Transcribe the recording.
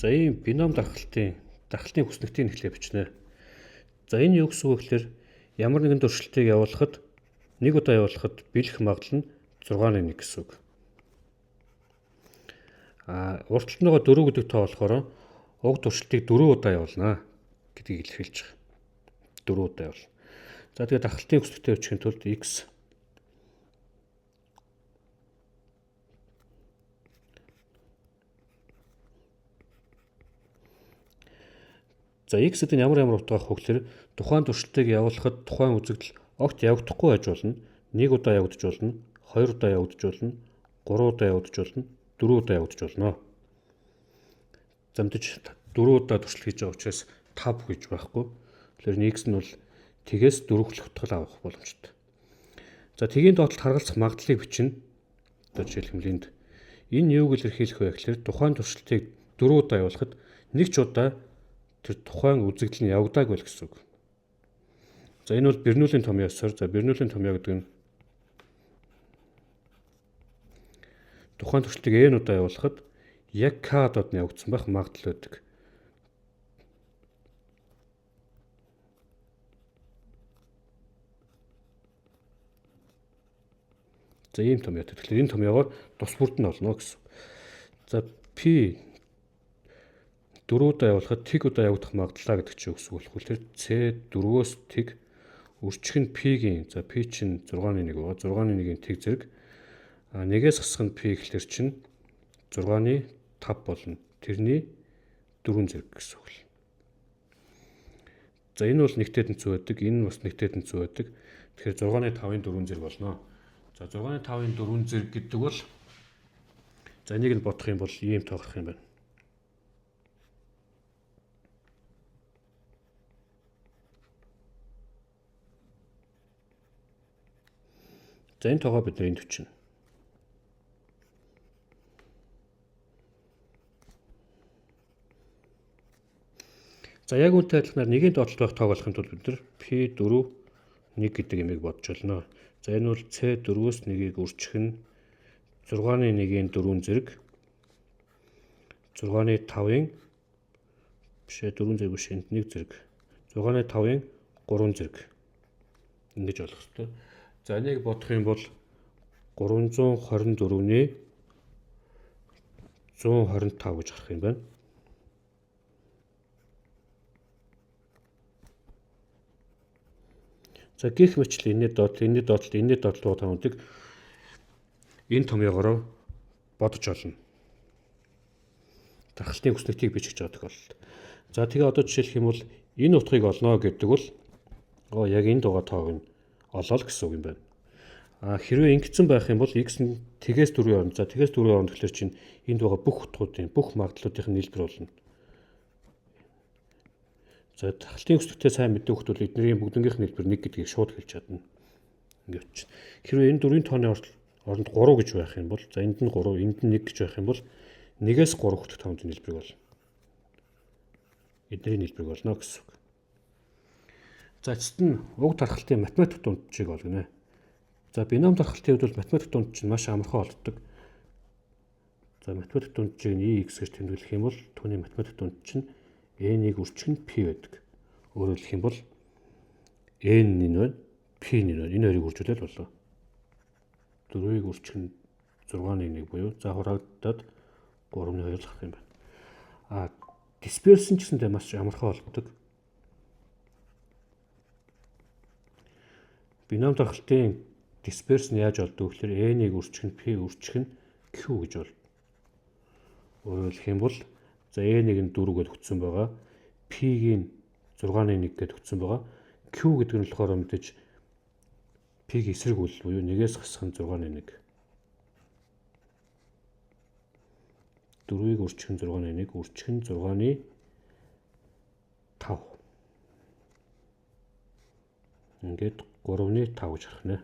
За ийм бином дархлалтын хүснэгтийг эхлээ бичнэ. За энэ юу гэсэн үг гэхээр ямар нэгэн туршилтыг явуулахад нэг удаа явуулахад бэлэх магадлал нь 6-1 гэсэн үг. Урталт нь байгаа 4 гэдэг тоо болохоор уг туршилтыг 4 удаа явуулнаа гэдгийг илэрхийлж байгаа. 4 удаа явуулна. За тэгээд дархлалтын хүснэгтээ бичихын тулд x За x гэдэг нь ямар утга авах вэ гэхээр тухайн туршилтыг явуулахад тухайн үзэгдэл огт явагдахгүй байж болно. 1 удаа явагдаж болно, 2 удаа явагдаж болно, 3 удаа явагдаж болно, 4 удаа явагдаж болно. Замдаж 4 удаа туршилт хийж байгаа учраас 5 гэж байхгүй. Тэгэхээр x нь бол тгээс 4 хүртэлх утгал авах боломжтой. За тгийн доотлолт харгалзах магадлалыг бичнэ. Одоо жишээлбэл энд энэ юуг илэрхийлэх вэ гэхээр тухайн туршилтыг 4 удаа явуулахад нэг ч удаа тэр тухайн үзэгдэл нь явагдаагүй л гэсэн үг. За энэ бол Бернулийн томьёо ёсоор. За Бернулийн томьёо гэдэг нь тухайн туршилтыг n удаа явуулахад яг k доод нь явагдсан байх магадлал байдаг. За ийм томьёо. Тэгэхээр энэ томьёогоор тус бүрд нь олно гэсэн. За p 4 удаа явуулахад тэг удаа явагдах магадлалаа гэдэг чинь үгс болох. Тэгэхээр C4-өөс тэг өрчих нь p-ийн за p чинь 6-1 байгаа. 6-1-ийн тэг зэрэг нэгээс хасах нь p гэхэлэр чинь 6-ны 5 болно. Тэрний 4 зэрэг гэсэн үг. За энэ бол нэгтэй тэнцүү байдаг. Энэ бас нэгтэй тэнцүү байдаг. Тэгэхээр 6-ны 5-ын 4 зэрэг болно. За 6-ны 5-ын 4 зэрэг гэдэг бол за энийг нь бодох юм бол ийм тоогдох юм байна. За энэ тоогоо бид энд бичнэ. За яг үүнтэй адилханаар нэгийн доотлолт байх тоог олохын тулд бид нар P4 1 гэдэг ямиг бодж болно. За энэ бол C4-өөс 1-ийг өрчих нь 6-ны 1-ийн 4 зэрэг 6-ны 5-ын бишээ 4 зэрэг биш энд 1 зэрэг 6-ны 5-ын 3 зэрэг ингэж болох хэрэгтэй. За энийг бодох юм бол 324-ний 125 гэж гарах юм байна. За гэх мэтлээ энэний доотлолт таамагыг энэ томьёогоор бодож олно. Дархлалтын хүснэгтийг бичих гэж байгаа тохиолдолд. За тэгээ одоо жишээлх юм бол энэ утгыг олно гэдэг бол яг энд байгаа тоог нь олоо гэсэн үг юм байна. Хэрвээ ингэсэн байх юм бол x нь тгээс 4 орно. За тгээс 4 орно гэхэлэр чинь энд байгаа бүх утгуудын бүх магадлалуудын нийлбэр болно. За дархлалтын хүснэгтээ сайн мэддэг хүмүүс бол эднэрийн бүгднгийнх нь нийлбэр 1 гэдгийг шууд хэлж чадна. Ингээд чинь. Хэрвээ энэ 4-ийн тооны оронд 3 гэж байх юм бол за энд нь 3, энд нь 1 гэж байх юм бол 1-ээс 3 хүртэлх тоомын нийлбэрийг болно. Эднэрийн нийлбэрийг болно гэсэн үг. За эцэст нь уг дархлалтын математик дундчийг олгоно. За бином дархлалтын хувьд бол математик дунд чинь маш амархан олддог. За математик дундчийг нь x гэж тэмдэглэх юм бол түүний математик дунд чинь n-ийг өрчих нь p байдаг. Өөрөөр хэлэх юм бол n нь байна, p нь байна. Энэ хоёрыг үржүүлэл болоо. 4-ийг өрчих нь 6-1 буюу за хураагдаад 3-2 гарах юм байна. Дисперсэн ч гэсэндээ маш амархан олддог. Бином дархлалтын дисперс нь яаж олдог гэхээр n-ийг өрчих нь p өрчих нь q гэж болно. Өөрөөр хэлэх юм бол за n-ийг нь 4 гэж өгсөн байгаа. P-ийг 6-1 гэж өгсөн байгаа. Q гэдэг нь болохоор мэдээж P-ийг эсрэг үйл буюу 1-ээс хасах нь 6-1. 4-ийг өрчих нь 6-1, өрчих нь 6-ны 5. Ингээд 3-ны 5 гэж гарах нэ.